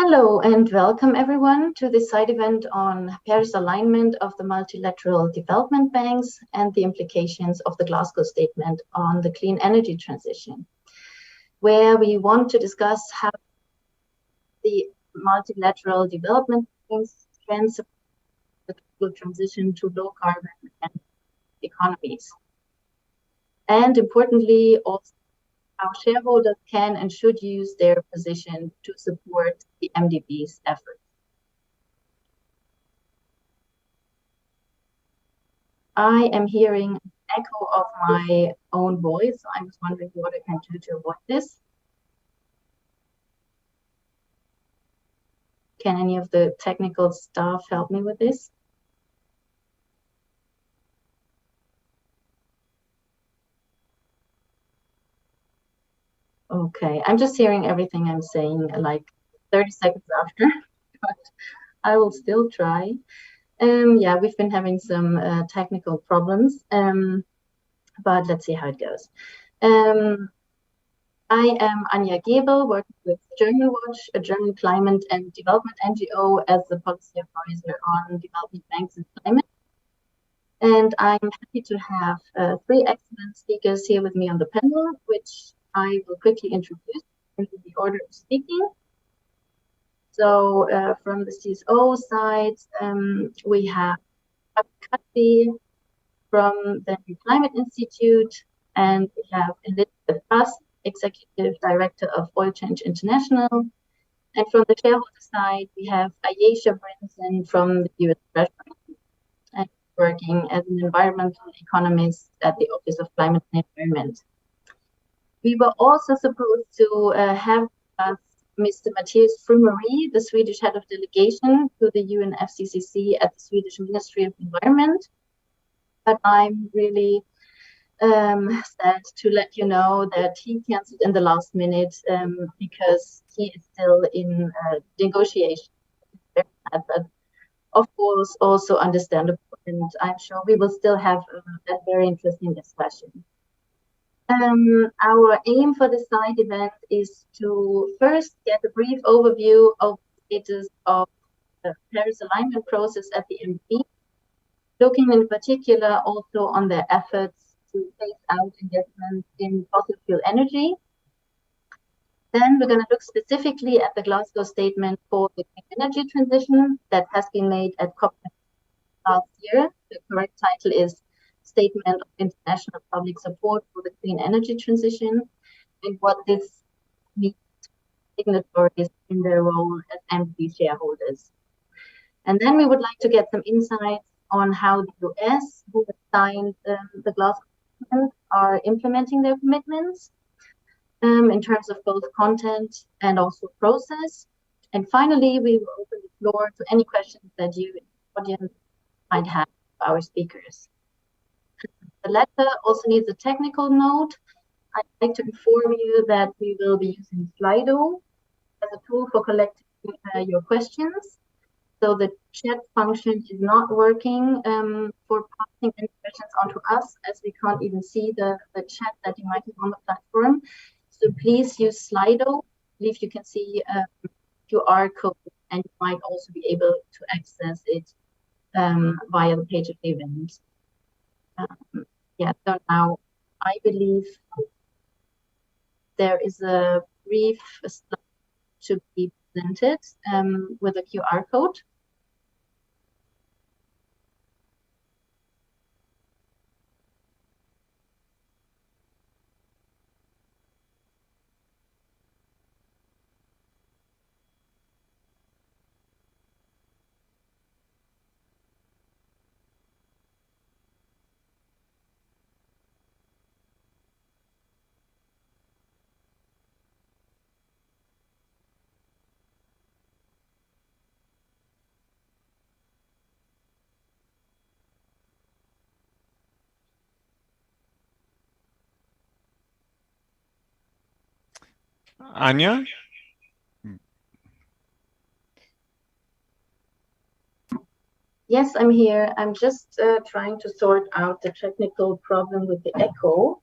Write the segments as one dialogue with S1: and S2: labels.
S1: Hello and welcome everyone to this side event on Paris alignment of the multilateral development banks and the implications of the Glasgow Statement on the clean energy transition, where we want to discuss how the multilateral development banks can support the global transition to low carbon economies. And importantly, also how shareholders can and should use their position to support the MDBs efforts. I am hearing an echo of my own voice. So I was wondering what I can do to avoid this. Can any of the technical staff help me with this? Okay, I'm just hearing everything I'm saying like 30 seconds after, but I will still try. Yeah, we've been having some technical problems, but let's see how it goes. I am Anja Gebel, working with German Watch, a German climate and development NGO, as the policy advisor on development banks and climate. And I'm happy to have three excellent speakers here with me on the panel, which I will quickly introduce in the order of speaking. So from the CSO side, we have Kathy from the New Climate Institute, and we have Elizabeth Buss, Executive Director of Oil Change International. And from the shareholder side, we have Ayesha Brinson from the US Treasury, and working as an environmental economist at the Office of Climate and Environment. We were also supposed to have Mr. Matthias Frumery, the Swedish head of delegation to the UNFCCC at the Swedish Ministry of Environment. But I'm really sad to let you know that he canceled in the last minute because he is still in negotiation. But of course, also understandable. And I'm sure we will still have a very interesting discussion. Our aim for this side event is to first get a brief overview of the status of the Paris alignment process at the MDB, looking in particular also on their efforts to phase out investments in fossil fuel energy. Then we're going to look specifically at the Glasgow Statement for the clean energy transition that has been made at COP last year. The correct title is Statement of International Public Support for the Clean Energy Transition, and what this means to signatories in their role as MDB shareholders. And then we would like to get some insights on how the US, who have signed the Glasgow Statement, are implementing their commitments in terms of both content and also process. And finally, we will open the floor to any questions that you, audience, might have for our speakers. The letter also needs a technical note. I'd like to inform you that we will be using Slido as a tool for collecting your questions. So the chat function is not working for passing any questions onto us, as we can't even see the chat that you might have on the platform. So please use Slido. I believe you can see QR code, and you might also be able to access it via the page of the event. Yeah, so now I believe there is a brief slide to be presented with a QR code.
S2: Anja?
S1: Yes, I'm here. I'm just trying to sort out the technical problem with the echo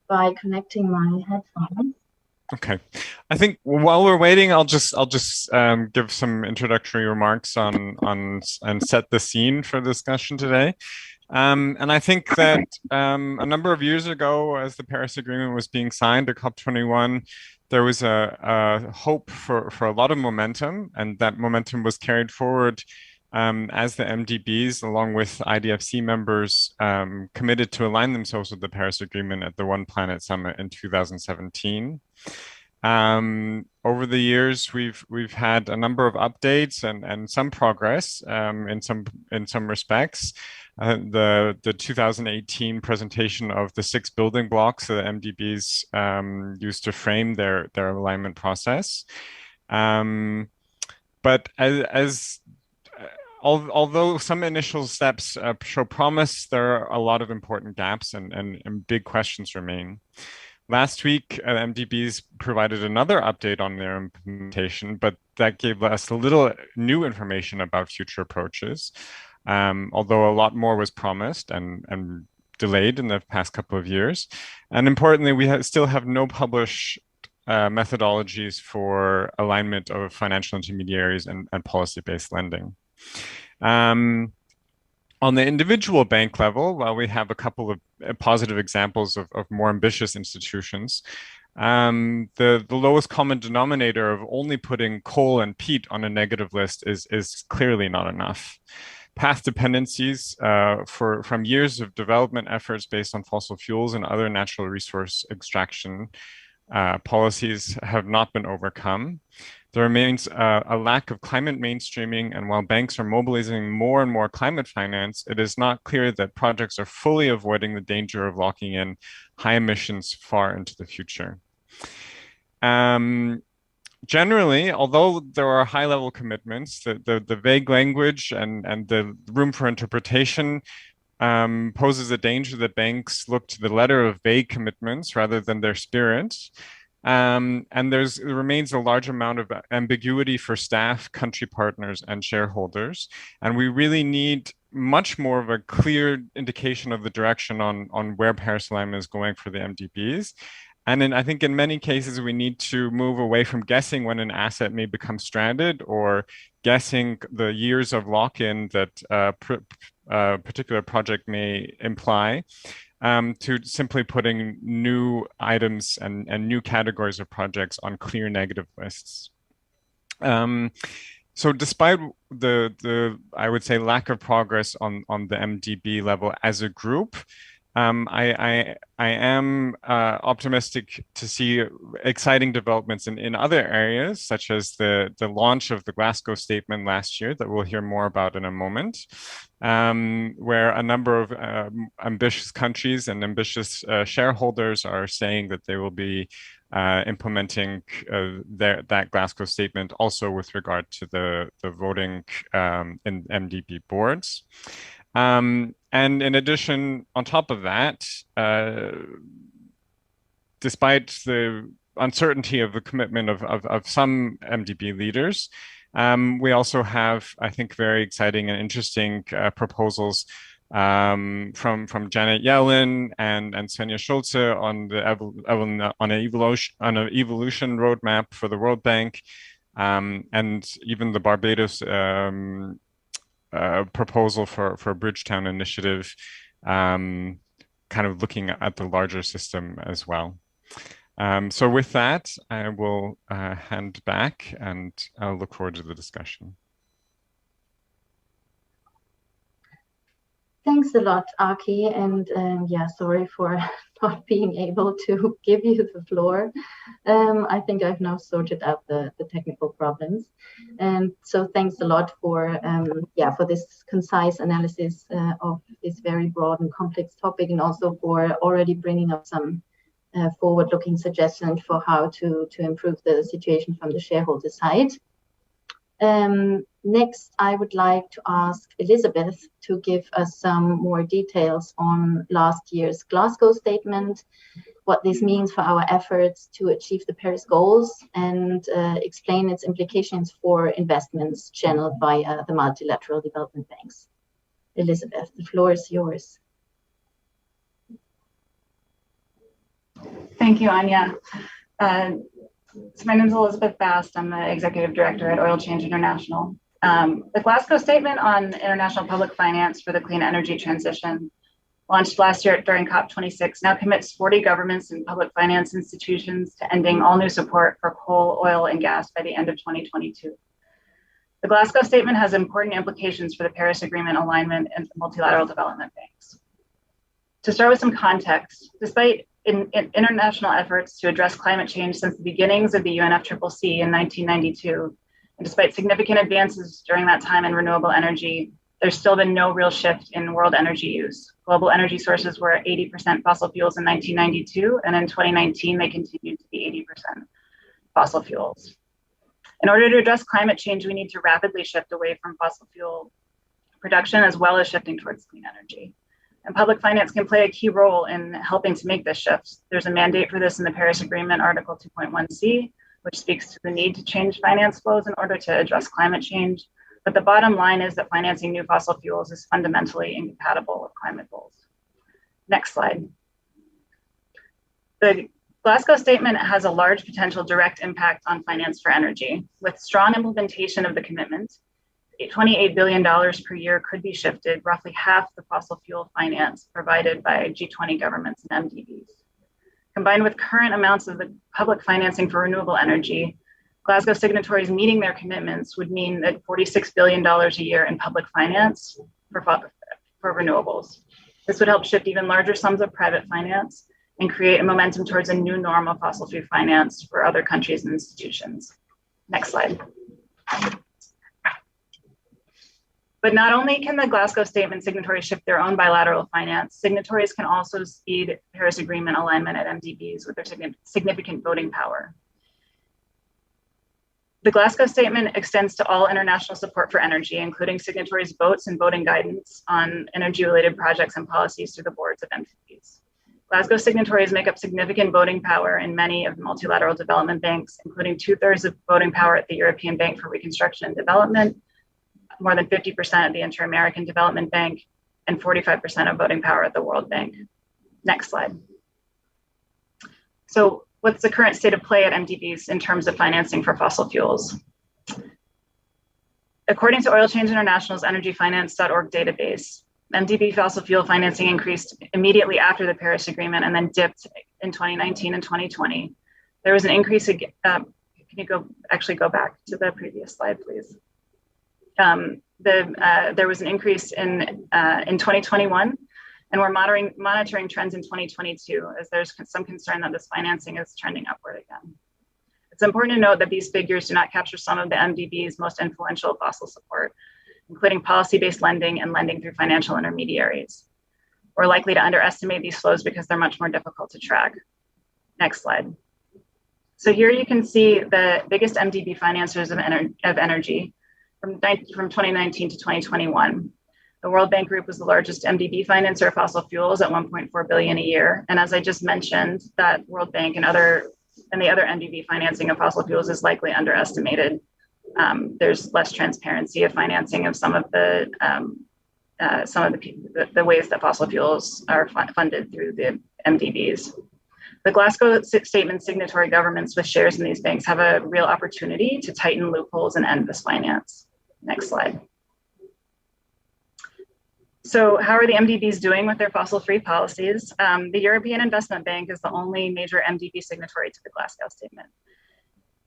S1: by connecting my headphones.
S2: Okay, I think while we're waiting, I'll just give some introductory remarks on and set the scene for the discussion today. And I think that a number of years ago, as the Paris Agreement was being signed at COP21, there was a hope for a lot of momentum, and that momentum was carried forward as the MDBs, along with IDFC members, committed to align themselves with the Paris Agreement at the One Planet Summit in 2017. Over the years, we've had a number of updates and some progress in some respects. The 2018 presentation of the 6 building blocks that MDBs used to frame their alignment process. But although some initial steps show promise, there are a lot of important gaps and big questions remain. Last week, MDBs provided another update on their implementation, but that gave us a little new information about future approaches, although a lot more was promised and delayed in the past couple of years. And importantly, we still have no published methodologies for alignment of financial intermediaries and policy-based lending. On the individual bank level, while we have a couple of positive examples of more ambitious institutions, the lowest common denominator of only putting coal and peat on a negative list is clearly not enough. Path dependencies from years of development efforts based on fossil fuels and other natural resource extraction policies have not been overcome. There remains a lack of climate mainstreaming, and while banks are mobilizing more and more climate finance, it is not clear that projects are fully avoiding the danger of locking in high emissions far into the future. Generally, although there are high-level commitments, the vague language and the room for interpretation poses a danger that banks look to the letter of vague commitments rather than their spirit. And there remains a large amount of ambiguity for staff, country partners, and shareholders. And we really need much more of a clear indication of the direction on where Paris alignment is going for the MDBs. And I think in many cases, we need to move away from guessing when an asset may become stranded or guessing the years of lock-in that a particular project may imply, to simply putting new items and new categories of projects on clear negative lists. So despite the I would say lack of progress on the MDB level as a group, I am optimistic to see exciting developments in other areas, such as the launch of the Glasgow Statement last year that we'll hear more about in a moment, where a number of ambitious countries and ambitious shareholders are saying that they will be implementing that Glasgow Statement also with regard to the voting in MDB boards. And in addition, on top of that, despite the uncertainty of the commitment of some MDB leaders, we also have, I think, very exciting and interesting proposals from Janet Yellen and Svenja Schulze on an evolution roadmap for the World Bank, and even the Barbados proposal for a Bridgetown initiative, kind of looking at the larger system as well. So with that, I will hand back, and I'll look forward to the discussion.
S1: Thanks a lot, Aki, and yeah, sorry for not being able to give you the floor. I think I've now sorted out the technical problems, and so thanks a lot for for this concise analysis of this very broad and complex topic, and also for already bringing up some forward-looking suggestions for how to improve the situation from the shareholder side. Next, I would like to ask Elizabeth to give us some more details on last year's Glasgow Statement, what this means for our efforts to achieve the Paris goals, and explain its implications for investments channeled via the multilateral development banks. Elizabeth, the floor is yours.
S3: Thank you, Anja. So my name is Elizabeth Bast. I'm the Executive Director at Oil Change International. The Glasgow Statement on International Public Finance for the Clean Energy Transition, launched last year during COP26, now commits 40 governments and public finance institutions to ending all new support for coal, oil, and gas by the end of 2022. The Glasgow Statement has important implications for the Paris Agreement alignment and multilateral development banks. To start with some context, despite international efforts to address climate change since the beginnings of the UNFCCC in 1992, and despite significant advances during that time in renewable energy, there's still been no real shift in world energy use. Global energy sources were 80% fossil fuels in 1992, and in 2019, they continued to be 80% fossil fuels. In order to address climate change, we need to rapidly shift away from fossil fuel production as well as shifting towards clean energy. And public finance can play a key role in helping to make this shift. There's a mandate for this in the Paris Agreement, Article 2.1c, which speaks to the need to change finance flows in order to address climate change. But the bottom line is that financing new fossil fuels is fundamentally incompatible with climate goals. Next slide. The Glasgow Statement has a large potential direct impact on finance for energy. With strong implementation of the commitment, $28 billion per year could be shifted, roughly half the fossil fuel finance provided by G20 governments and MDBs. Combined with current amounts of the public financing for renewable energy, Glasgow signatories meeting their commitments would mean that $46 billion a year in public finance for renewables. This would help shift even larger sums of private finance and create a momentum towards a new norm of fossil fuel finance for other countries and institutions. Next slide. But not only can the Glasgow Statement signatories shift their own bilateral finance, signatories can also speed Paris Agreement alignment at MDBs with their significant voting power. The Glasgow Statement extends to all international support for energy, including signatories' votes and voting guidance on energy-related projects and policies through the boards of MDBs. Glasgow signatories make up significant voting power in many of the multilateral development banks, including 2/3 of voting power at the European Bank for Reconstruction and Development, more than 50% at the Inter-American Development Bank, and 45% of voting power at the World Bank. Next slide. So what's the current state of play at MDBs in terms of financing for fossil fuels? According to Oil Change International's energyfinance.org database, MDB fossil fuel financing increased immediately after the Paris Agreement and then dipped in 2019 and 2020. There was an increase, can you go back to the previous slide, please? There was an increase in 2021, and we're monitoring trends in 2022 as there's some concern that this financing is trending upward again. It's important to note that these figures do not capture some of the MDB's most influential fossil support, including policy-based lending and lending through financial intermediaries. We're likely to underestimate these flows because they're much more difficult to track. Next slide. So here you can see the biggest MDB financiers of energy from 2019 to 2021. The World Bank Group was the largest MDB financer of fossil fuels at 1.4 billion a year. And as I just mentioned, that World Bank and the other MDB financing of fossil fuels is likely underestimated. There's less transparency of financing of some of the ways that fossil fuels are funded through the MDBs. The Glasgow Statement signatory governments with shares in these banks have a real opportunity to tighten loopholes and end this finance. Next slide. So how are the MDBs doing with their fossil-free policies? The European Investment Bank is the only major MDB signatory to the Glasgow Statement.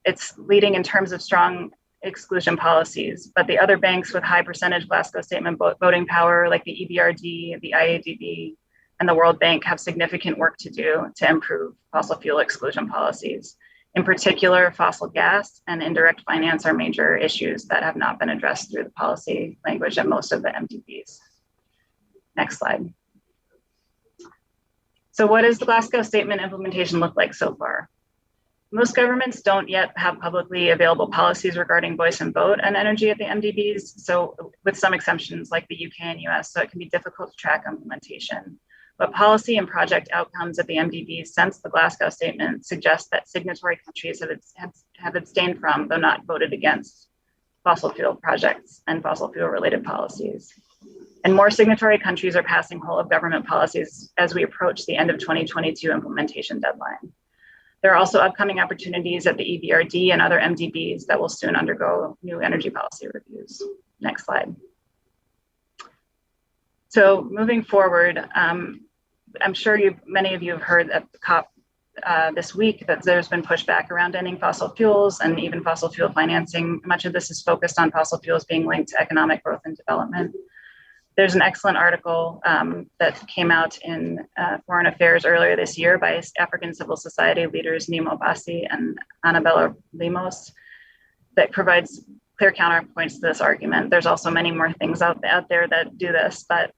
S3: It's leading in terms of strong exclusion policies, but the other banks with high percentage Glasgow Statement voting power, like the EBRD, the IADB, and the World Bank, have significant work to do to improve fossil fuel exclusion policies. In particular, fossil gas and indirect finance are major issues that have not been addressed through the policy language at most of the MDBs. Next slide. So what does the Glasgow Statement implementation look like so far? Most governments don't yet have publicly available policies regarding voice and vote on energy at the MDBs, so with some exemptions like the UK and US, so it can be difficult to track implementation. But policy and project outcomes at the MDBs since the Glasgow Statement suggest that signatory countries have abstained from, though not voted against, fossil fuel projects and fossil fuel related policies. And more signatory countries are passing whole of government policies as we approach the end of 2022 implementation deadline. There are also upcoming opportunities at the EBRD and other MDBs that will soon undergo new energy policy reviews. Next slide. So moving forward, I'm sure many of you have heard at the COP this week that there's been pushback around ending fossil fuels and even fossil fuel financing. Much of this is focused on fossil fuels being linked to economic growth and development. There's an excellent article that came out in Foreign Affairs earlier this year by African civil society leaders Nimo Bassi and Annabella Limos that provides clear counterpoints to this argument. There's also many more things out there that do this, but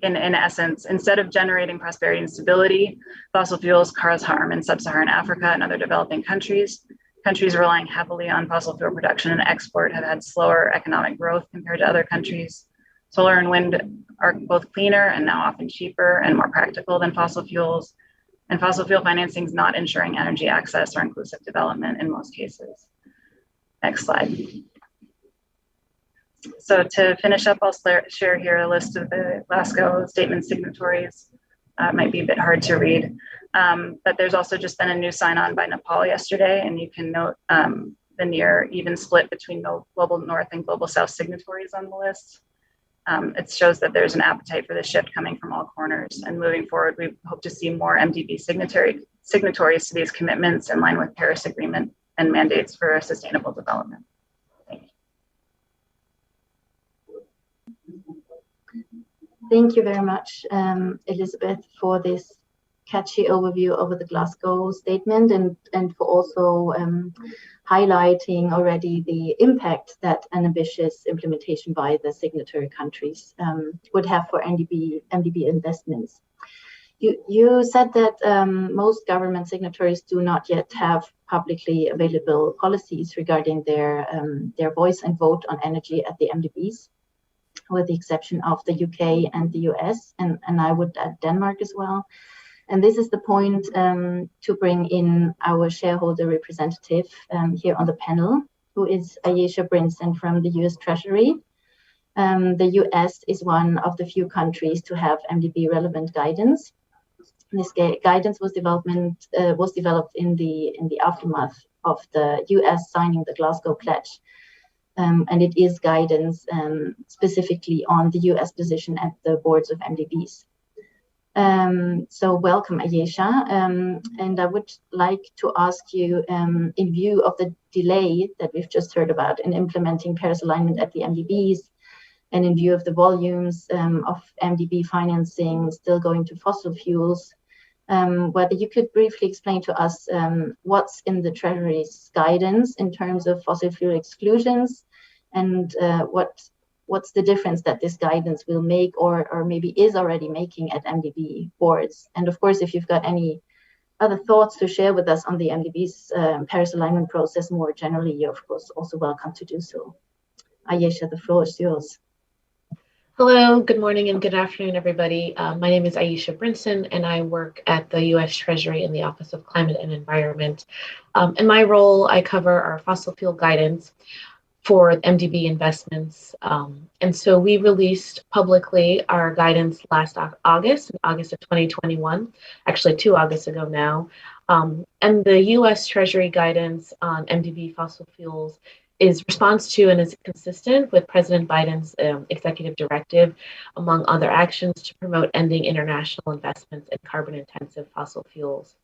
S3: in essence, instead of generating prosperity and stability, fossil fuels cause harm in sub-Saharan Africa and other developing countries. Countries relying heavily on fossil fuel production and export have had slower economic growth compared to other countries. Solar and wind are both cleaner and now often cheaper and more practical than fossil fuels. And fossil fuel financing is not ensuring energy access or inclusive development in most cases. Next slide. So to finish up, I'll share here a list of the Glasgow Statement signatories. It might be a bit hard to read, but there's also just been a new sign-on by Nepal yesterday, and you can note the near even split between the Global North and Global South signatories on the list. It shows that there's an appetite for the shift coming from all corners, and moving forward, we hope to see more MDB signatories to these commitments in line with Paris Agreement and mandates for sustainable development.
S1: Thank you very much, Elizabeth, for this catchy overview over the Glasgow statement and for also highlighting already the impact that an ambitious implementation by the signatory countries would have for MDB investments. You said that most government signatories do not yet have publicly available policies regarding their voice and vote on energy at the MDBs, with the exception of the UK and the US, and I would add Denmark as well. And this is the point to bring in our shareholder representative here on the panel, who is Ayesha Brinson from the US Treasury. The US is one of the few countries to have MDB relevant guidance. This guidance was developed in the aftermath of the US signing the Glasgow Pledge. And it is guidance specifically on the US position at the boards of MDBs. So welcome, Ayesha. And I would like to ask you, in view of the delay that we've just heard about in implementing Paris alignment at the MDBs, and in view of the volumes of MDB financing still going to fossil fuels, whether you could briefly explain to us what's in the Treasury's guidance in terms of fossil fuel exclusions, and what's the difference that this guidance will make or maybe is already making at MDB boards. And of course, if you've got any other thoughts to share with us on the MDB's Paris alignment process more generally, you're of course also welcome to do so. Ayesha, the floor is yours.
S4: Hello, good morning and good afternoon, everybody. My name is Ayesha Brinson, and I work at the U.S. Treasury in the Office of Climate and Environment. In my role, I cover our fossil fuel guidance for MDB investments. And so we released publicly our guidance last August, in August of 2021, actually 2 August ago now. And the U.S. Treasury guidance on MDB fossil fuels is response to and is consistent with President Biden's executive directive, among other actions, to promote ending international investments in carbon-intensive fossil fuels.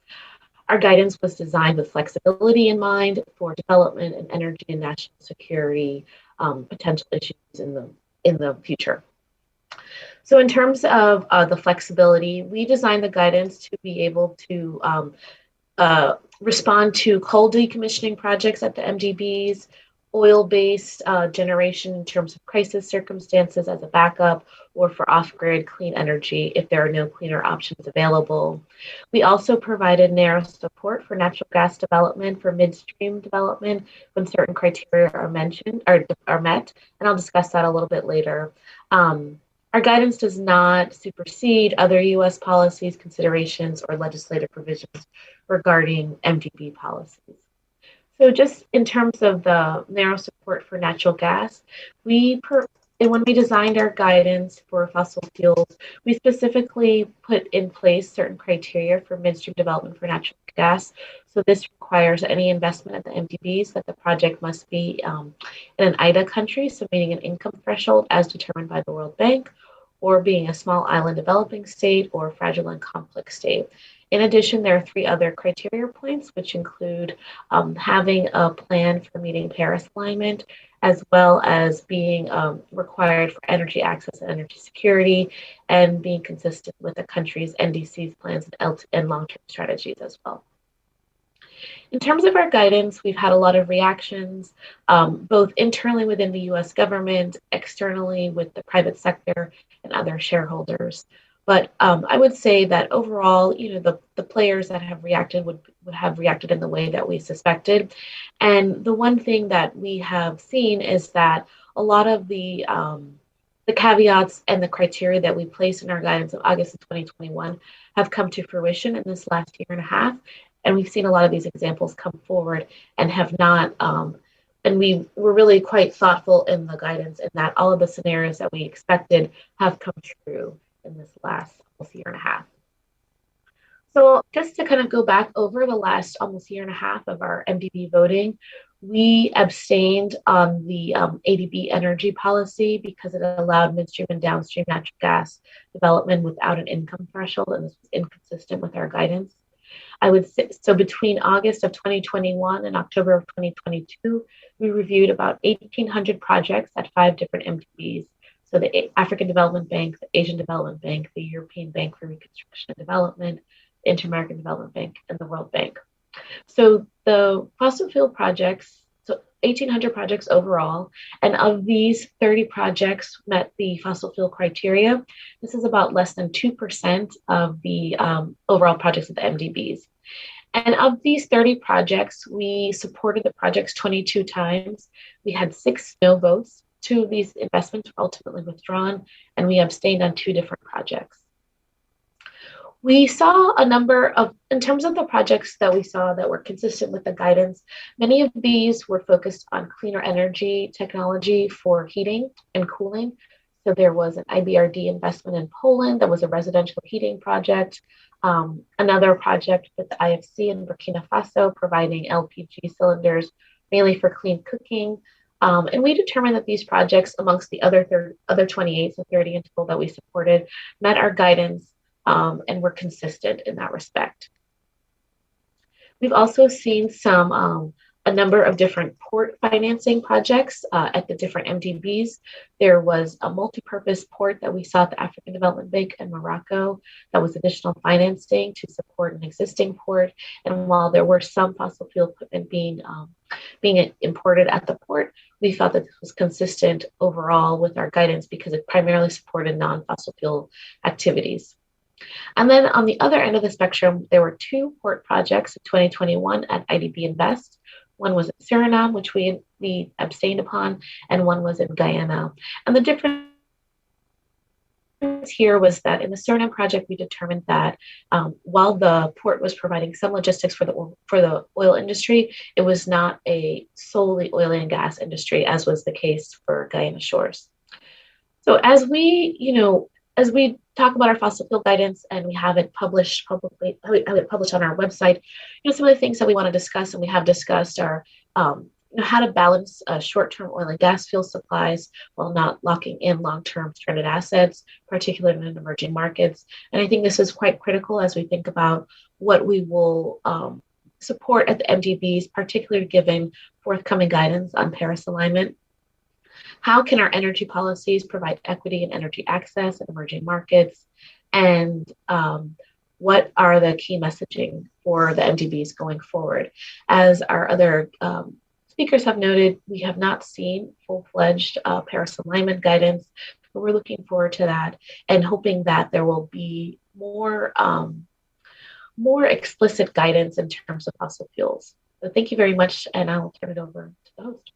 S4: Our guidance was designed with flexibility in mind for development and energy and national security potential issues in the future. So in terms of the flexibility, we designed the guidance to be able to respond to coal decommissioning projects at the MDBs, oil-based generation in terms of crisis circumstances as a backup, or for off-grid clean energy if there are no cleaner options available. We also provided narrow support for natural gas development for midstream development when certain criteria are met, and I'll discuss that a little bit later. Our guidance does not supersede other U.S. policies, considerations, or legislative provisions regarding MDB policies. So just in terms of the narrow support for natural gas, we And when we designed our guidance for fossil fuels, we specifically put in place certain criteria for midstream development for natural gas. So this requires any investment at the MDBs that the project must be in an IDA country, so meeting an income threshold as determined by the World Bank, or being a small island developing state or fragile and complex state. In addition, there are 3 other criteria points, which include having a plan for meeting Paris alignment, as well as being required for energy access and energy security, and being consistent with the country's NDCs plans and long-term strategies as well. In terms of our guidance, we've had a lot of reactions, both internally within the US government, externally with the private sector and other shareholders. But I would say that overall, the players that have reacted would have reacted in the way that we suspected. And the one thing that we have seen is that a lot of the caveats and the criteria that we placed in our guidance of August of 2021 have come to fruition in this last year and a half. And we've seen a lot of these examples come forward and have not, and we were really quite thoughtful in the guidance in that all of the scenarios that we expected have come true in this last almost year and a half. So just to kind of go back over the last almost year and a half of our MDB voting, we abstained on the ADB energy policy because it allowed midstream and downstream natural gas development without an income threshold, and this was inconsistent with our guidance. I would say, so between August of 2021 and October of 2022, we reviewed about 1,800 projects at 5 different MDBs. So the African Development Bank, the Asian Development Bank, the European Bank for Reconstruction and Development, the Inter-American Development Bank, and the World Bank. So the fossil fuel projects, so 1,800 projects overall, and of these, 30 projects met the fossil fuel criteria. This is about less than 2% of the overall projects of the MDBs. And of these 30 projects, we supported the projects 22 times. We had 6 no votes. 2 of these investments were ultimately withdrawn, and we abstained on 2 different projects. We saw a number of, in terms of the projects that we saw that were consistent with the guidance, many of these were focused on cleaner energy technology for heating and cooling. So there was an IBRD investment in Poland that was a residential heating project. Another project with the IFC in Burkina Faso providing LPG cylinders mainly for clean cooking. And we determined that these projects, amongst the other 28, so 30 in total that we supported, met our guidance and were consistent in that respect. We've also seen a number of different port financing projects at the different MDBs. There was a multi-purpose port that we saw at the African Development Bank in Morocco that was additional financing to support an existing port. And while there were some fossil fuel equipment being imported at the port, we felt that this was consistent overall with our guidance because it primarily supported non-fossil fuel activities. And then on the other end of the spectrum, there were 2 port projects in 2021 at IDB Invest. One was in Suriname, which we abstained upon, and one was in Guyana. And the difference here was that in the Suriname project, we determined that while the port was providing some logistics for the oil industry, it was not a solely oil and gas industry, as was the case for Guyana Shores. So as we talk about our fossil fuel guidance and we have it published publicly, have it published on our website, some of the things that we want to discuss and we have discussed are how to balance short-term oil and gas fuel supplies while not locking in long-term stranded assets, particularly in emerging markets. And I think this is quite critical as we think about what we will support at the MDBs, particularly given forthcoming guidance on Paris alignment. How can our energy policies provide equity and energy access in emerging markets? And what are the key messaging for the MDBs going forward? As our other speakers have noted, we have not seen full-fledged Paris alignment guidance, but we're looking forward to that and hoping that there will be more explicit guidance in terms of fossil fuels. So thank you very much, and I will turn it over to the host.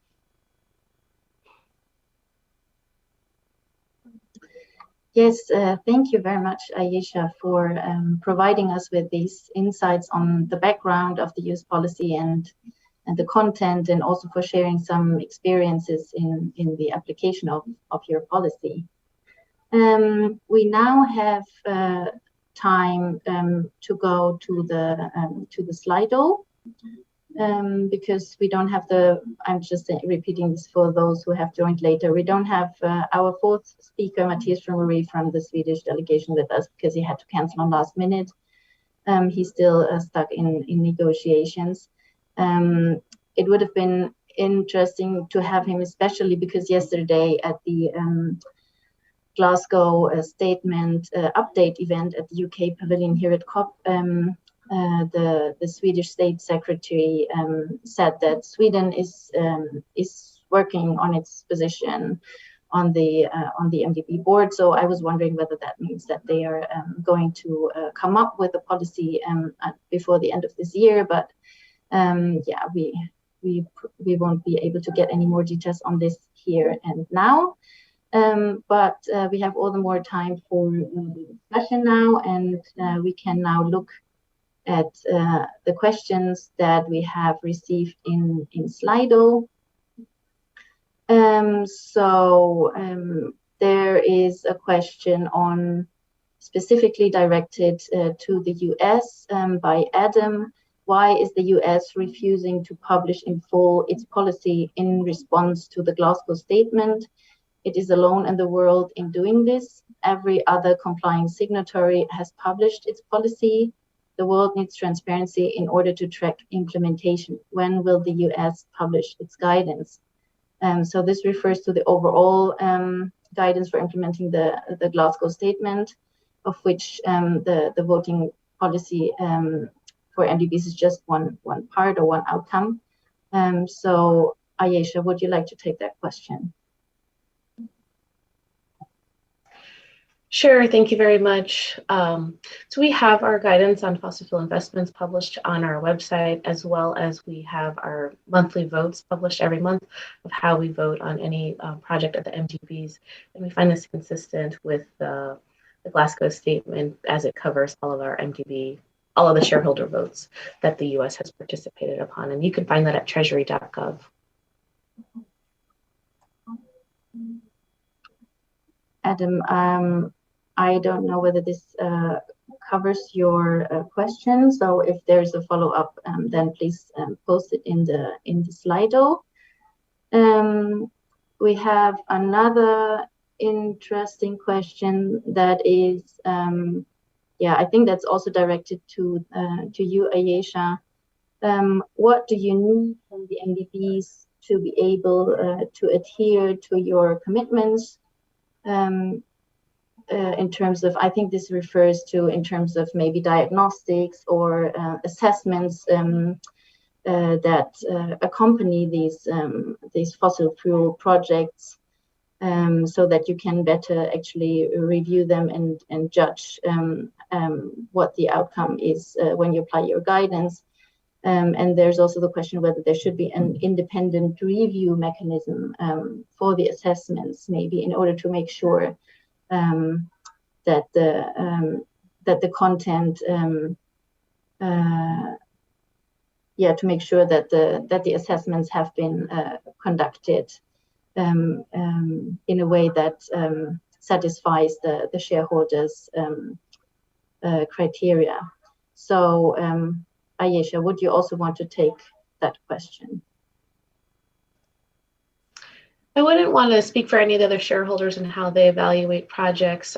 S1: Yes, thank you very much, Ayesha, for providing us with these insights on the background of the US policy and the content, and also for sharing some experiences in the application of your policy. We now have time to go to the Slido, because we don't have I'm just repeating this for those who have joined later. We don't have our fourth speaker, Matthias from the Swedish delegation with us, because he had to cancel on last minute. He's still stuck in negotiations. It would have been interesting to have him, especially because yesterday at the Glasgow statement update event at the UK Pavilion here at COP, the Swedish State Secretary said that Sweden is working on its position on the MDB board. So I was wondering whether that means that they are going to come up with a policy before the end of this year. But yeah, we won't be able to get any more details on this here and now. But we have all the more time for the discussion now, and we can now look at the questions that we have received in Slido. There is a question specifically directed to the US by Adam. Why is the US refusing to publish in full its policy in response to the Glasgow statement? It is alone in the world in doing this. Every other complying signatory has published its policy. The world needs transparency in order to track implementation. When will the US publish its guidance? So this refers to the overall guidance for implementing the Glasgow statement, of which the voting policy for MDBs is just one part or one outcome. So Ayesha, would you like to take that question?
S4: Sure, thank you very much. So we have our guidance on fossil fuel investments published on our website, as well as we have our monthly votes published every month of how we vote on any project at the MDBs. And we find this consistent with the Glasgow statement, as it covers all of our MDB, all of the shareholder votes that the US has participated upon. And you can find that at treasury.gov.
S1: Adam, I don't know whether this covers your question. So if there's a follow-up, then please post it in the Slido. We have another interesting question that is, yeah, I think that's also directed to you, Ayesha. What do you need from the MDBs to be able to adhere to your commitments? In terms of, I think this refers to in terms of maybe diagnostics or assessments that accompany these fossil fuel projects, so that you can better actually review them and judge what the outcome is when you apply your guidance. And there's also the question whether there should be an independent review mechanism for the assessments, maybe in order to make sure that the content, to make sure that the assessments have been conducted in a way that satisfies the shareholders' criteria. So, Ayesha, would you also want to take that question?
S4: I wouldn't want to speak for any of the other shareholders and how they evaluate projects.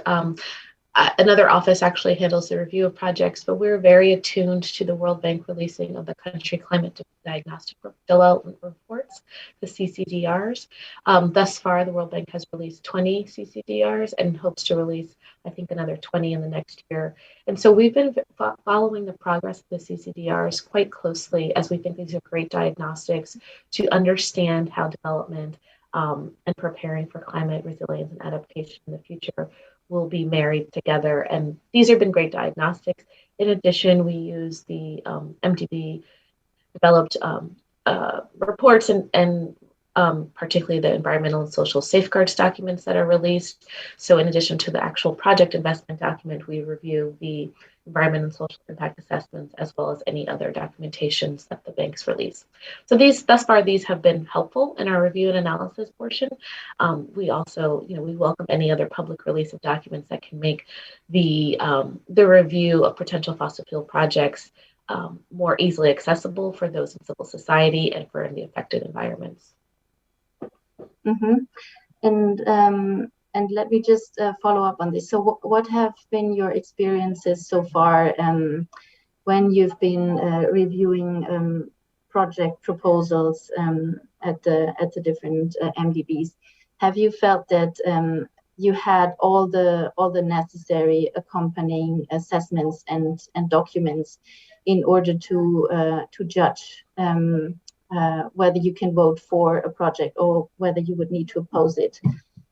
S4: Another office actually handles the review of projects, but we're very attuned to the World Bank releasing of the country climate diagnostic development reports, the CCDRs. Thus far, the World Bank has released 20 CCDRs and hopes to release, I think, another 20 in the next year. And so we've been following the progress of the CCDRs quite closely, as we think these are great diagnostics to understand how development and preparing for climate resilience and adaptation in the future will be married together. And these have been great diagnostics. In addition, we use the MDB developed reports and particularly the environmental and social safeguards documents that are released. So in addition to the actual project investment document, we review the environmental and social impact assessments, as well as any other documentations that the banks release. So thus far, these have been helpful in our review and analysis portion. We also, we welcome any other public release of documents that can make the review of potential fossil fuel projects more easily accessible for those in civil society and for the affected environments.
S1: And let me just follow up on this. So what have been your experiences so far when you've been reviewing project proposals at the different MDBs? Have you felt that you had all the necessary accompanying assessments and documents in order to judge whether you can vote for a project or whether you would need to oppose it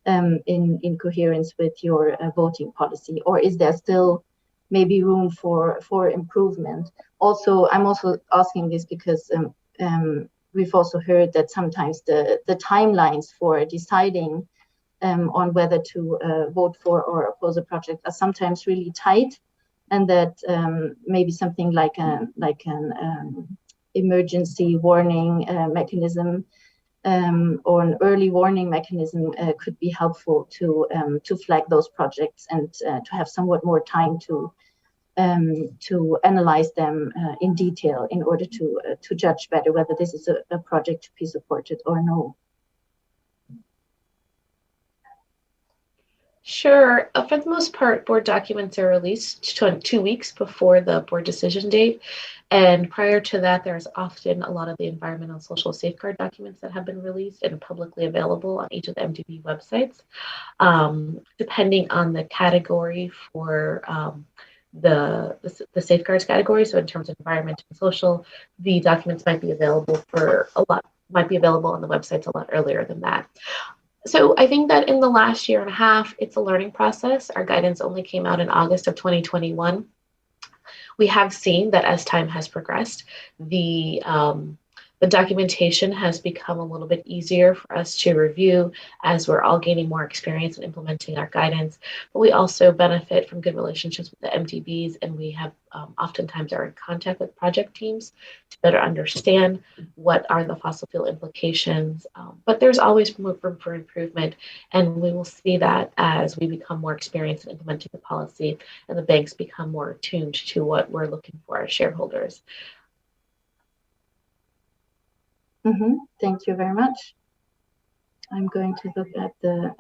S1: in coherence with your voting policy? Or is there still maybe room for improvement? Also, I'm also asking this because we've also heard that sometimes the timelines for deciding on whether to vote for or oppose a project are sometimes really tight, and that maybe something like an emergency warning mechanism or an early warning mechanism could be helpful to flag those projects and to have somewhat more time to analyze them in detail in order to judge better whether this is a project to be supported or no.
S4: Sure. For the most part, board documents are released 2 weeks before the board decision date. And prior to that, there's often a lot of the environmental and social safeguard documents that have been released and publicly available on each of the MDB websites. Depending on the category for the safeguards category, so in terms of environmental and social, the documents might be available on the websites a lot earlier than that. So I think that in the last year and a half, it's a learning process. Our guidance only came out in August of 2021. We have seen that as time has progressed, the documentation has become a little bit easier for us to review as we're all gaining more experience in implementing our guidance. But we also benefit from good relationships with the MDBs, and we have oftentimes are in contact with project teams to better understand what are the fossil fuel implications. But there's always room for improvement, and we will see that as we become more experienced in implementing the policy and the banks become more attuned to what we're looking for as shareholders.
S1: Thank you very much. I'm going to look at the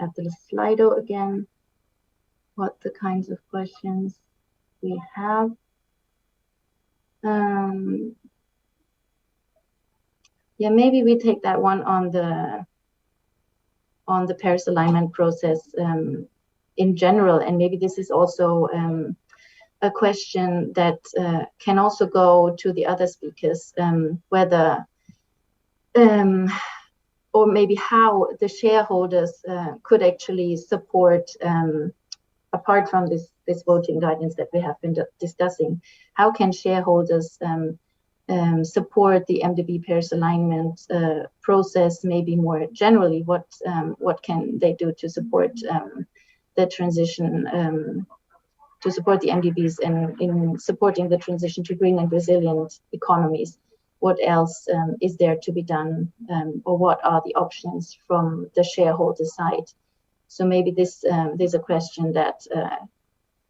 S1: Slido again, what the kinds of questions we have. Yeah, maybe we take that one on the Paris alignment process in general, and maybe this is also a question that can also go to the other speakers, whether or maybe how the shareholders could actually support, apart from this voting guidance that we have been discussing, how can shareholders support the MDB Paris alignment process? Maybe more generally, what can they do to support the transition, to support the MDBs in supporting the transition to green and resilient economies? What else is there to be done, or what are the options from the shareholder side? So maybe this is a question that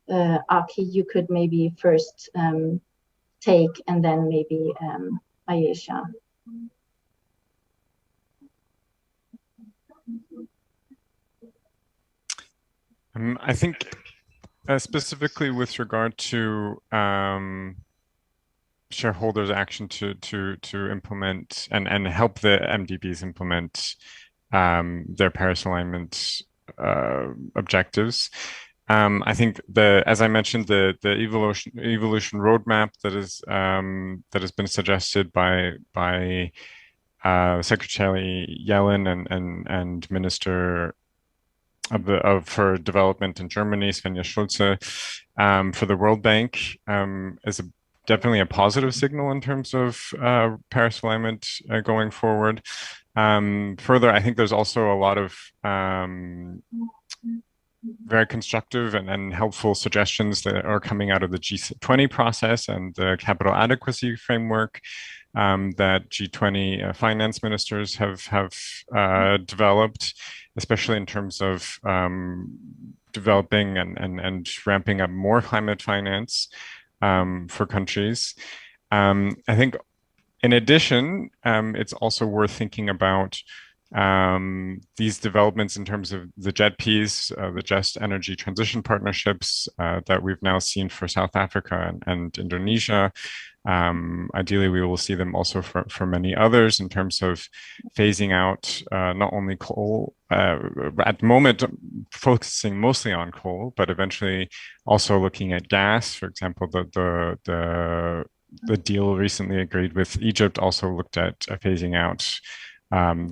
S1: Aki, you could maybe first take, and then maybe Ayesha.
S2: I think specifically with regard to shareholders' action to implement and help the MDBs implement their Paris alignment objectives. I think as I mentioned, the evolution roadmap that has been suggested by Secretary Yellen and Minister for Development in Germany, Svenja Schulze, for the World Bank is definitely a positive signal in terms of Paris alignment going forward. Further, I think there's also a lot of very constructive and helpful suggestions that are coming out of the G20 process and the capital adequacy framework that G20 finance ministers have developed, especially in terms of developing and ramping up more climate finance for countries. I think in addition, it's also worth thinking about these developments in terms of the JETPs, the Just Energy Transition Partnerships that we've now seen for South Africa and Indonesia. Ideally, we will see them also for many others in terms of phasing out not only coal, at the moment focusing mostly on coal, but eventually also looking at gas. For example, the deal recently agreed with Egypt also looked at phasing out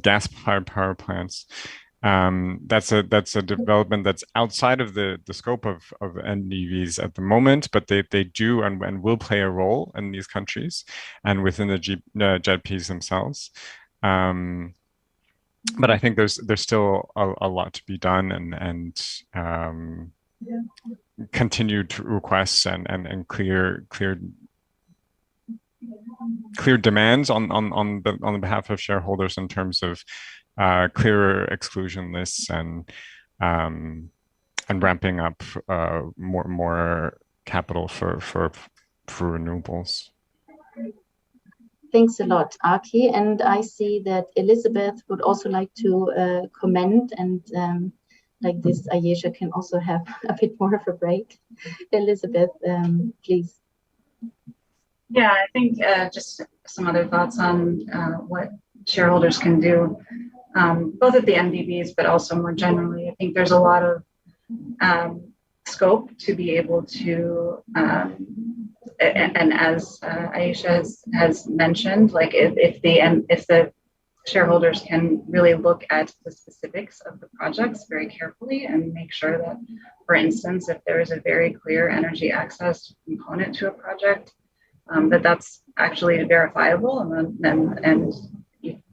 S2: gas-fired power plants. That's a development that's outside of the scope of MDBs at the moment, but they do and will play a role in these countries and within the JETPs themselves. But I think there's still a lot to be done and continued requests and clear demands on behalf of shareholders in terms of clearer exclusion lists and ramping up more capital for renewables.
S1: Thanks a lot, Aki. And I see that Elizabeth would also like to comment, and like this, Ayesha can also have a bit more of a break. Elizabeth, please.
S3: Yeah, I think just some other thoughts on what shareholders can do, both at the MDBs, but also more generally. I think there's a lot of scope to be able to, and as Ayesha has mentioned, like if the shareholders can really look at the specifics of the projects very carefully and make sure that, for instance, if there is a very clear energy access component to a project, that's actually verifiable and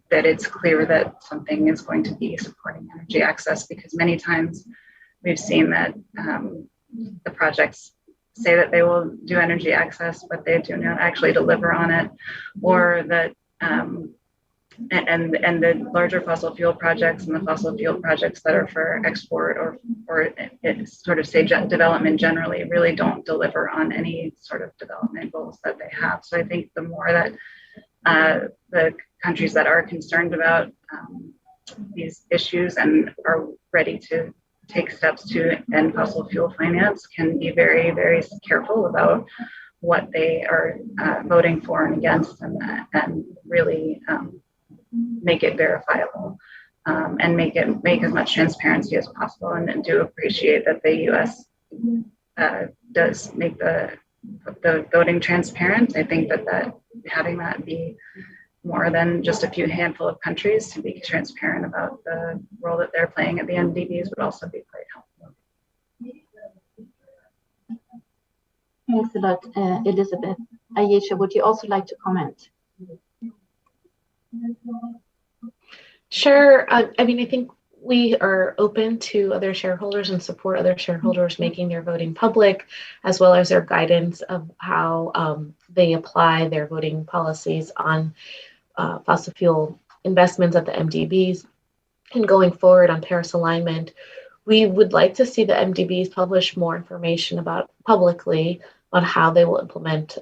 S3: that it's clear that something is going to be supporting energy access, because many times we've seen that the projects say that they will do energy access, but they do not actually deliver on it, or that and the larger fossil fuel projects and the fossil fuel projects that are for export or sort of say development generally really don't deliver on any sort of development goals that they have. So I think the more that the countries that are concerned about these issues and are ready to take steps to end fossil fuel finance can be very, very careful about what they are voting for and against, and really make it verifiable and make as much transparency as possible. And do appreciate that the U.S. Does make the voting transparent. I think that having that be more than just a few handful of countries to be transparent about the role that they're playing at the MDBs would also be quite helpful.
S1: Thanks a lot, Elizabeth. Ayesha, would you also like to comment?
S4: Sure. I mean, I think we are open to other shareholders and support other shareholders making their voting public, as well as their guidance of how they apply their voting policies on fossil fuel investments at the MDBs. And going forward on Paris alignment, we would like to see the MDBs publish more information about publicly on how they will implement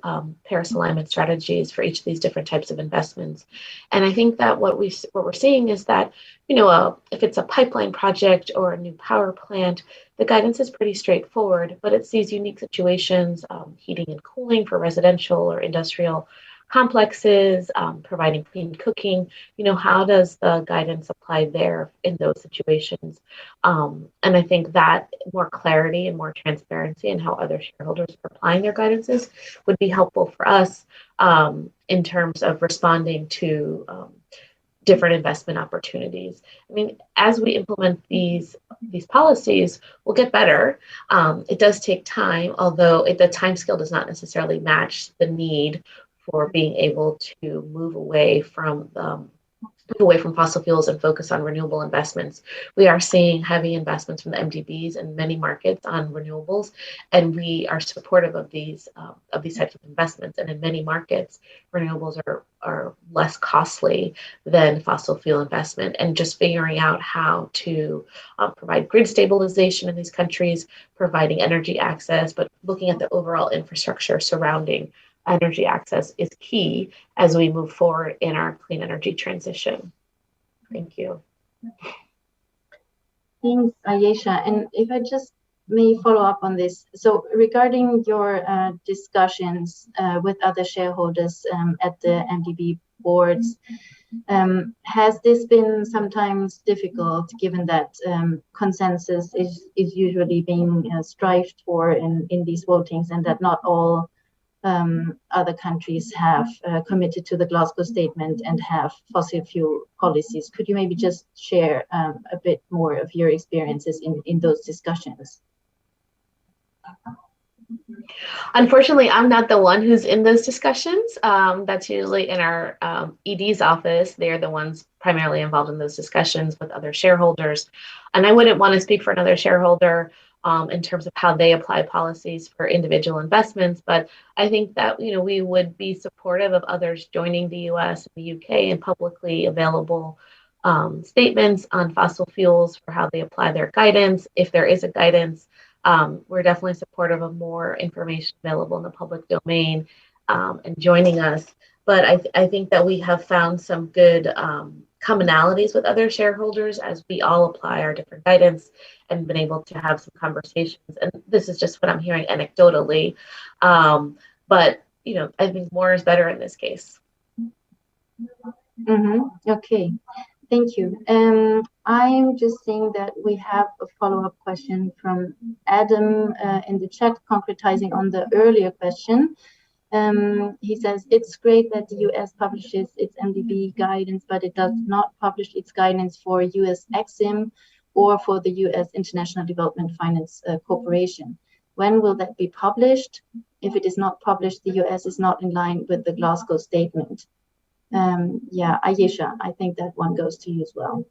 S4: Paris alignment strategies for each of these different types of investments. And I think that what we're seeing is that, you know, if it's a pipeline project or a new power plant, the guidance is pretty straightforward, but it's these unique situations, heating and cooling for residential or industrial complexes, providing clean cooking, you know, how does the guidance apply there in those situations? And I think that more clarity and more transparency in how other shareholders are applying their guidances would be helpful for us in terms of responding to different investment opportunities. I mean, as we implement these policies, we'll get better. It does take time, although the time scale does not necessarily match the need for being able to move away from away from fossil fuels and focus on renewable investments. We are seeing heavy investments from the MDBs in many markets on renewables, and we are supportive of these types of investments. And in many markets, renewables are less costly than fossil fuel investment. And just figuring out how to provide grid stabilization in these countries, providing energy access, but looking at the overall infrastructure surrounding energy access is key as we move forward in our clean energy transition. Thank you.
S1: Thanks, Ayesha. And if I just may follow up on this. So regarding your discussions with other shareholders at the MDB boards, has this been sometimes difficult given that consensus is usually being strived for in these votings, and that not all other countries have committed to the Glasgow Statement and have fossil fuel policies? Could you maybe just share a bit more of your experiences in those discussions?
S4: Unfortunately, I'm not the one who's in those discussions. That's usually in our ED's office. They're the ones primarily involved in those discussions with other shareholders. And I wouldn't want to speak for another shareholder in terms of how they apply policies for individual investments. But I think that we would be supportive of others joining the US and the UK in publicly available statements on fossil fuels for how they apply their guidance. If there is a guidance, we're definitely supportive of more information available in the public domain and joining us. But I think that we have found some good commonalities with other shareholders as we all apply our different guidance and been able to have some conversations. And this is just what I'm hearing anecdotally. But I think more is better in this case.
S1: Okay. Thank you. I'm just seeing that we have a follow-up question from Adam in the chat, concretizing on the earlier question. He says, it's great that the US publishes its MDB guidance, but it does not publish its guidance for US EXIM or for the US International Development Finance Corporation. When will that be published? If it is not published, the US is not in line with the Glasgow Statement. Yeah, Ayesha, I think that one goes to you as well.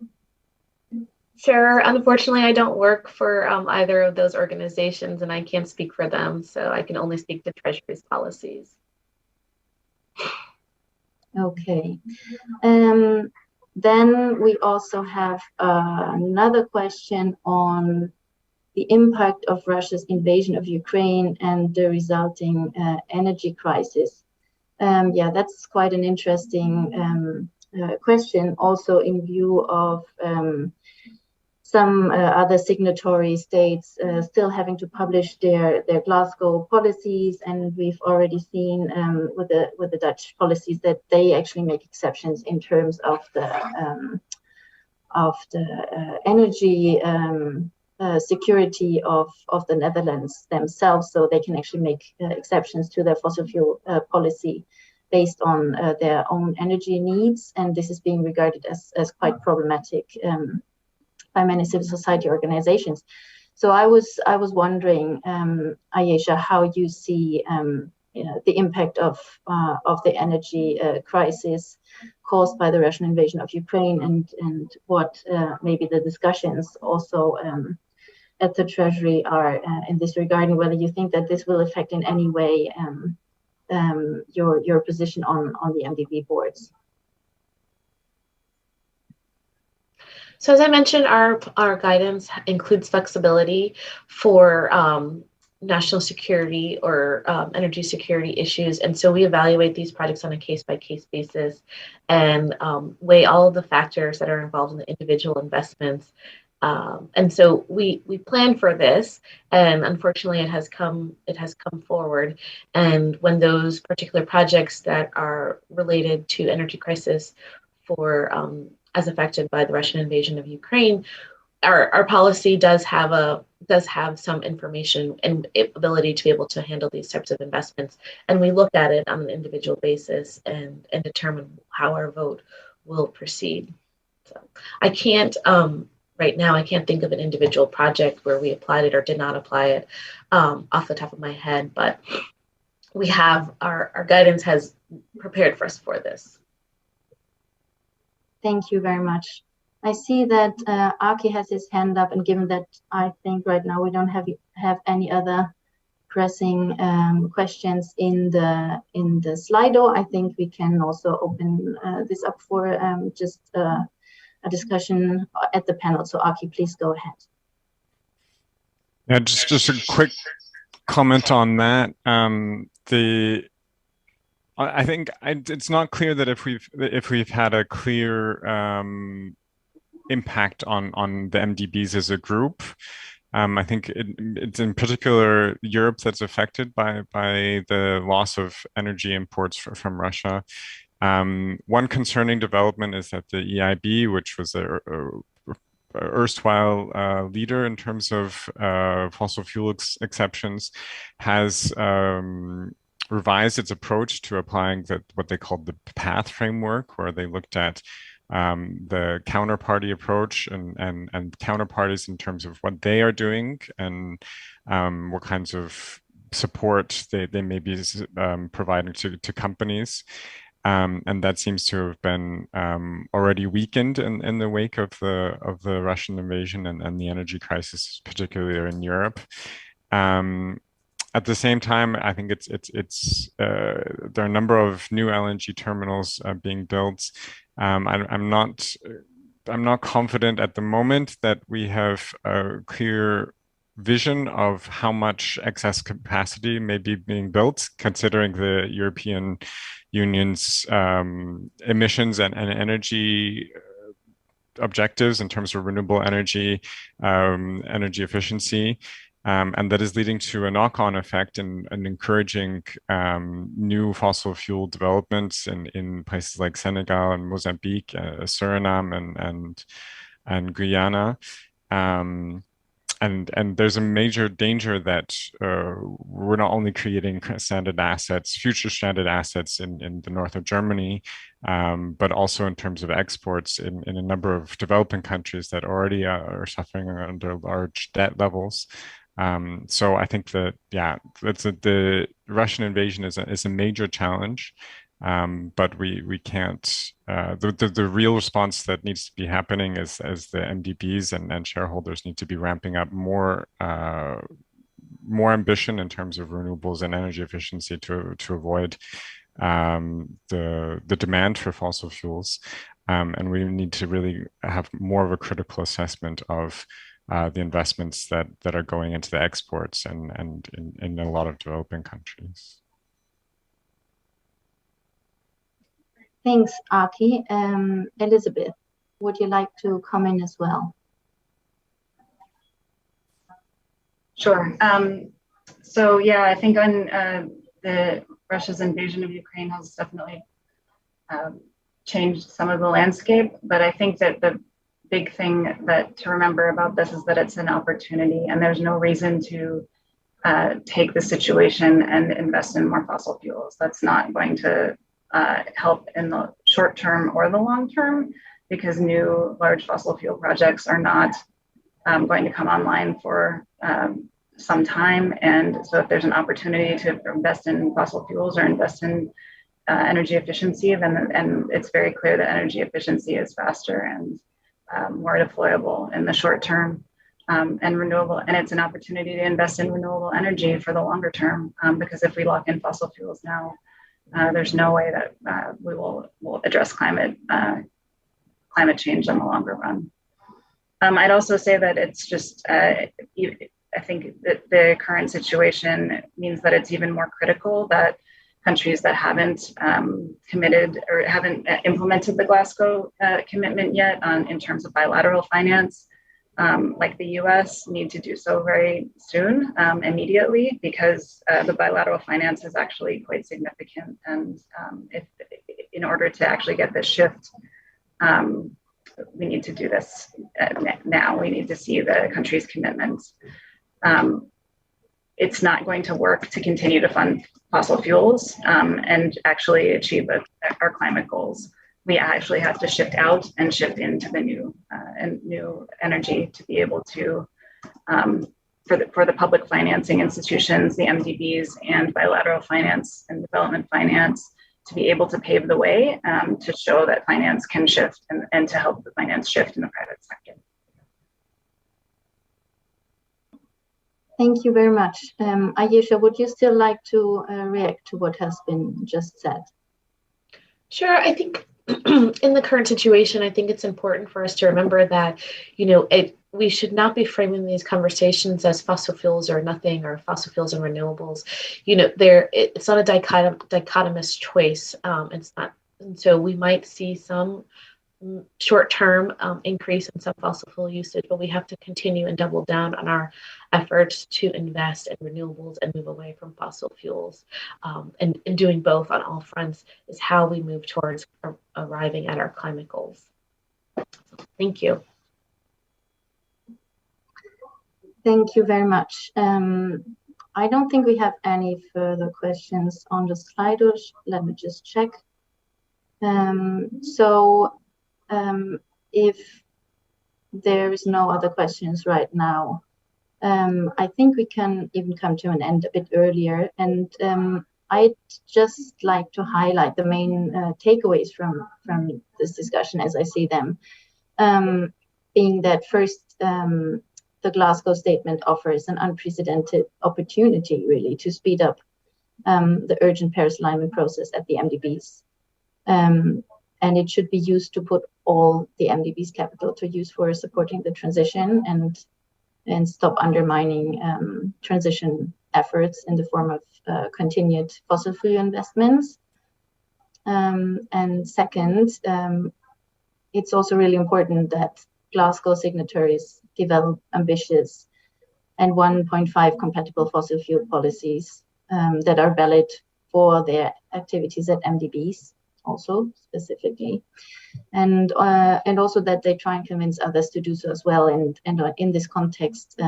S4: Sure. Unfortunately, I don't work for either of those organizations, and I can't speak for them, so I can only speak to Treasury's policies.
S1: Okay. Then we also have another question on the impact of Russia's invasion of Ukraine and the resulting energy crisis. Yeah, that's quite an interesting question, also in view of some other signatory states still having to publish their Glasgow policies, and we've already seen with the Dutch policies that they actually make exceptions in terms of the energy security of the Netherlands themselves, so they can actually make exceptions to their fossil fuel policy based on their own energy needs, and this is being regarded as quite problematic by many civil society organizations. So I was wondering, Ayesha, how you see the impact of the energy crisis caused by the Russian invasion of Ukraine, and what maybe the discussions also at the Treasury are in this regard, and whether you think that this will affect in any way your position on the MDB boards.
S4: So as I mentioned, our guidance includes flexibility for national security or energy security issues. And so we evaluate these projects on a case-by-case basis and weigh all of the factors that are involved in the individual investments. And so we plan for this, and unfortunately it has come forward. And when those particular projects that are related to energy crisis for as affected by the Russian invasion of Ukraine, our policy does have some information and ability to be able to handle these types of investments, and we look at it on an individual basis and determine how our vote will proceed. So I can't right now, I can't think of an individual project where we applied it or did not apply it off the top of my head, but we have our guidance has prepared for us for this.
S1: Thank you very much. I see that Aki has his hand up, and given that I think right now we don't have any other pressing questions in the Slido, I think we can also open this up for just a discussion at the panel. So Aki, please go ahead.
S2: Yeah, just a quick comment on that. I think it's not clear that if we've had a clear impact on the MDBs as a group. I think it's in particular Europe that's affected by the loss of energy imports from Russia. One concerning development is that the EIB, which was a erstwhile leader in terms of fossil fuel exceptions, has revised its approach to applying what they called the PATH framework, where they looked at the counterparty approach and counterparties in terms of what they are doing and what kinds of support they may be providing to companies. And that seems to have been already weakened in the wake of the Russian invasion and the energy crisis, particularly in Europe. At the same time, I think there are a number of new LNG terminals being built. I'm not confident at the moment that we have a clear vision of how much excess capacity may be being built, considering the European Union's emissions and energy objectives in terms of renewable energy, energy efficiency. And that is leading to a knock-on effect and encouraging new fossil fuel developments in places like Senegal and Mozambique, Suriname and Guyana. And there's a major danger that we're not only creating stranded assets, future stranded assets in the north of Germany, but also in terms of exports in a number of developing countries that already are suffering under large debt levels. So I think that, the Russian invasion is a major challenge, but we can't. The real response that needs to be happening is as the MDBs and shareholders need to be ramping up more ambition in terms of renewables and energy efficiency to avoid the demand for fossil fuels, and we need to really have more of a critical assessment of the investments that are going into the exports and in a lot of developing countries.
S1: Thanks, Aki. Elizabeth, would you like to comment as well?
S3: Sure. So yeah, I think on the Russia's invasion of Ukraine has definitely changed some of the landscape, but I think that the big thing to remember about this is that it's an opportunity, and there's no reason to take the situation and invest in more fossil fuels. That's not going to help in the short term or the long term, because new large fossil fuel projects are not going to come online for some time. And so if there's an opportunity to invest in fossil fuels or invest in energy efficiency, and it's very clear that energy efficiency is faster and more deployable in the short term, and renewable. And it's an opportunity to invest in renewable energy for the longer term, because if we lock in fossil fuels now, there's no way that we will address climate change in the longer run. I'd also say that it's just, I think that the current situation means that it's even more critical that countries that haven't committed or haven't implemented the Glasgow commitment yet in terms of bilateral finance, like the US, need to do so very soon, immediately, because the bilateral finance is actually quite significant. And in order to actually get this shift, we need to do this now. We need to see the country's commitments. It's not going to work to continue to fund fossil fuels and actually achieve our climate goals. We actually have to shift out and shift into the new energy to be able to, for the public financing institutions, the MDBs and bilateral finance and development finance, to be able to pave the way to show that finance can shift and to help the finance shift in the private sector.
S1: Thank you very much. Ayesha, would you still like to react to what has been just said?
S4: Sure. I think in the current situation, I think it's important for us to remember that, we should not be framing these conversations as fossil fuels or nothing, or fossil fuels and renewables. It's not a dichotomous choice. It's not, and so we might see some short-term increase in some fossil fuel usage, but we have to continue and double down on our efforts to invest in renewables and move away from fossil fuels. And doing both on all fronts is how we move towards arriving at our climate goals. Thank you.
S1: Thank you very much. I don't think we have any further questions on the Slido. Let me just check. If there is no other questions right now, I think we can even come to an end a bit earlier. And I'd just like to highlight the main takeaways from this discussion as I see them, being that first, the Glasgow Statement offers an unprecedented opportunity, really, to speed up the urgent Paris alignment process at the MDBs. And it should be used to put all the MDBs capital to use for supporting the transition and stop undermining transition efforts in the form of continued fossil fuel investments. And second, it's also really important that Glasgow signatories develop ambitious and 1.5 compatible fossil fuel policies that are valid for their activities at MDBs. Also specifically, and also that they try and convince others to do so as well. And in this context,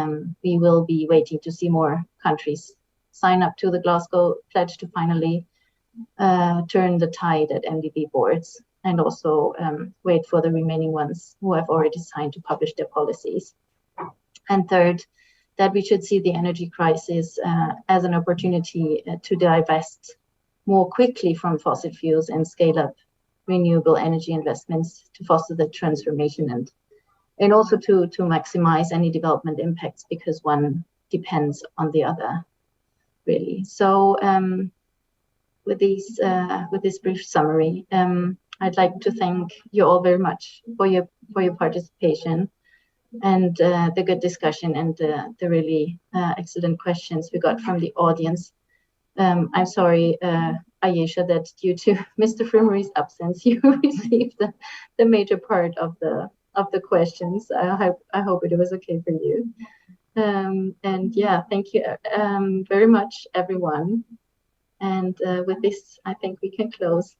S1: we will be waiting to see more countries sign up to the Glasgow Pledge to finally turn the tide at MDB boards, and also wait for the remaining ones who have already signed to publish their policies. And third, that we should see the energy crisis as an opportunity to divest more quickly from fossil fuels and scale up renewable energy investments to foster the transformation and also to maximize any development impacts, because one depends on the other, really. So with this brief summary, I'd like to thank you all very much for your participation and the good discussion and the really excellent questions we got from the audience. I'm sorry, Ayesha, that due to Mr. Frimery's absence, you received the major part of the questions. I hope it was okay for you. And yeah, thank you very much, everyone. And with this, I think we can close.